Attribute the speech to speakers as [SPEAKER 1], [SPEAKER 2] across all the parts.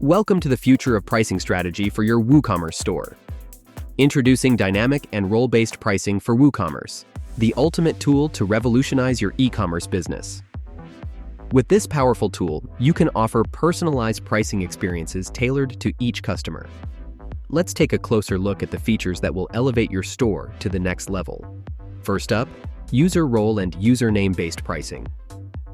[SPEAKER 1] Welcome to the future of pricing strategy for your WooCommerce store. Introducing dynamic and role-based pricing for WooCommerce, the ultimate tool to revolutionize your e-commerce business. With this powerful tool, you can offer personalized pricing experiences tailored to each customer. Let's take a closer look at the features that will elevate your store to the next level. First up, user role and username-based pricing.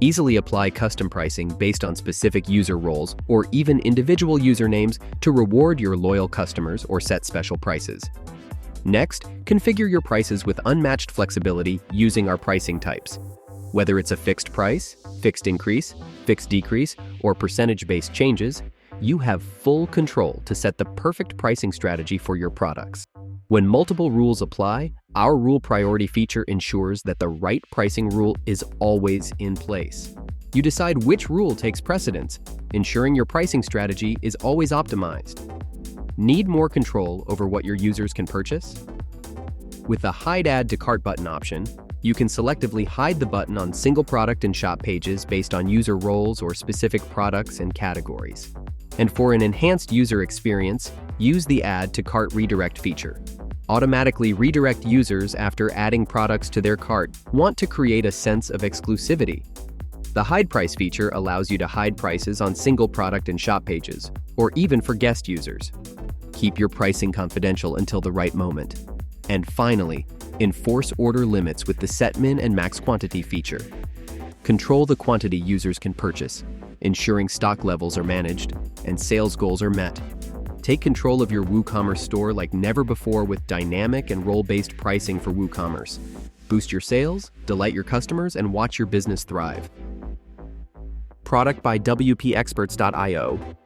[SPEAKER 1] Easily apply custom pricing based on specific user roles or even individual usernames to reward your loyal customers or set special prices. Next, configure your prices with unmatched flexibility using our pricing types. Whether it's a fixed price, fixed increase, fixed decrease, or percentage-based changes, you have full control to set the perfect pricing strategy for your products. When multiple rules apply, our rule priority feature ensures that the right pricing rule is always in place. You decide which rule takes precedence, ensuring your pricing strategy is always optimized. Need more control over what your users can purchase? With the Hide Add to Cart button option, you can selectively hide the button on single product and shop pages based on user roles or specific products and categories. And for an enhanced user experience, use the Add to Cart Redirect feature. Automatically redirect users after adding products to their cart want to create a sense of exclusivity. The Hide Price feature allows you to hide prices on single product and shop pages, or even for guest users. Keep your pricing confidential until the right moment. And finally, enforce order limits with the Set Min and Max Quantity feature. Control the quantity users can purchase, ensuring stock levels are managed and sales goals are met. Take control of your WooCommerce store like never before with dynamic and role-based pricing for WooCommerce. Boost your sales, delight your customers, and watch your business thrive. Product by WPExperts.io.